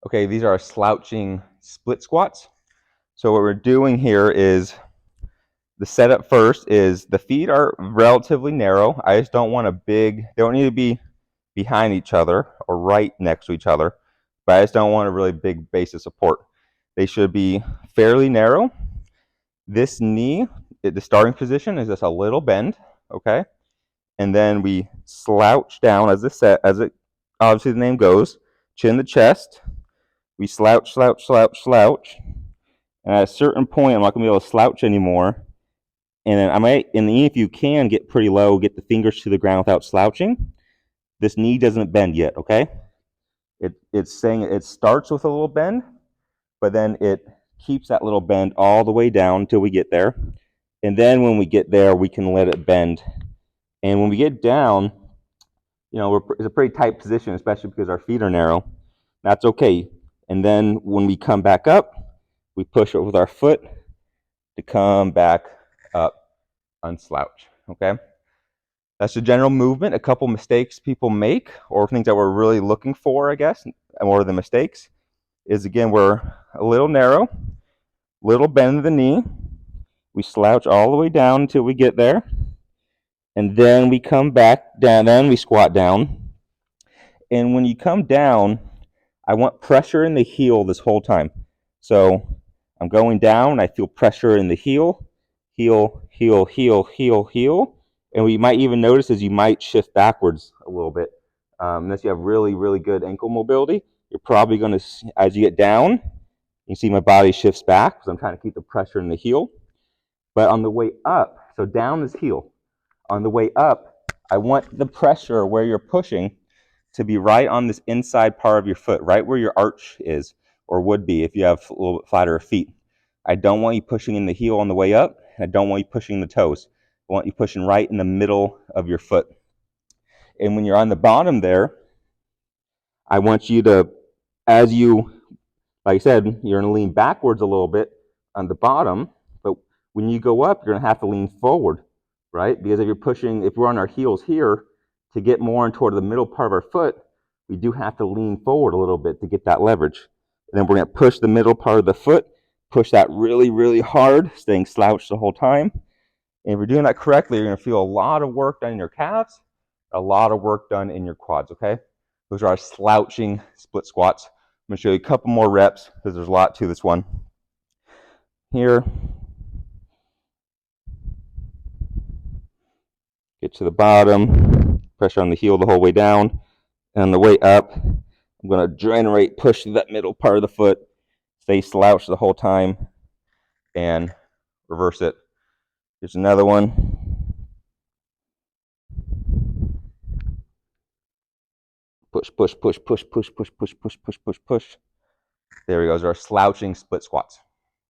Okay, these are our slouching split squats. So what we're doing here is the setup first is the feet are relatively narrow. I just don't want a big, they don't need to be behind each other or right next to each other, but I just don't want a really big base of support. They should be fairly narrow. This knee, the starting position is just a little bend, okay? And then we slouch down as it obviously the name goes, chin to chest. We slouch, slouch, slouch, slouch. And at a certain point, I'm not going to be able to slouch anymore. And then I might, in the knee, if you can, get pretty low, get the fingers to the ground without slouching. This knee doesn't bend yet, okay? It's saying it starts with a little bend, but then it keeps that little bend all the way down until we get there. And then when we get there, we can let it bend. And when we get down, it's a pretty tight position, especially because our feet are narrow. That's okay. And then when we come back up, we push it with our foot to come back up, unslouch, okay? That's the general movement. A couple mistakes people make, or things that we're really looking for, I guess, more of the mistakes, is again, we're a little narrow, little bend of the knee. We slouch all the way down until we get there. And then we come back down, then we squat down. And when you come down, I want pressure in the heel this whole time. So I'm going down, I feel pressure in the heel, heel, heel, heel, heel, heel. And what you might even notice is you might shift backwards a little bit. Unless you have really, really good ankle mobility, you're probably going to, as you get down, you see my body shifts back because I'm trying to keep the pressure in the heel. But on the way up, so down is heel. On the way up, I want the pressure where you're pushing to be right on this inside part of your foot, right where your arch is, or would be if you have a little bit flatter feet. I don't want you pushing in the heel on the way up, and I don't want you pushing the toes. I want you pushing right in the middle of your foot. And when you're on the bottom there, I want you to, as you, like I said, you're going to lean backwards a little bit on the bottom, but when you go up, you're going to have to lean forward, right? Because if we're on our heels here, to get more in toward the middle part of our foot, we do have to lean forward a little bit to get that leverage. And then we're going to push the middle part of the foot, push that really, really hard, staying slouched the whole time. And if you're doing that correctly, you're going to feel a lot of work done in your calves, a lot of work done in your quads, okay? Those are our slouching split squats. I'm going to show you a couple more reps because there's a lot to this one. Here. Get to the bottom, pressure on the heel the whole way down. And on the way up, I'm going to generate, push that middle part of the foot, stay slouched the whole time, and reverse it. Here's another one. Push, push, push, push, push, push, push, push, push, push, push. There we go. Those are our slouching split squats.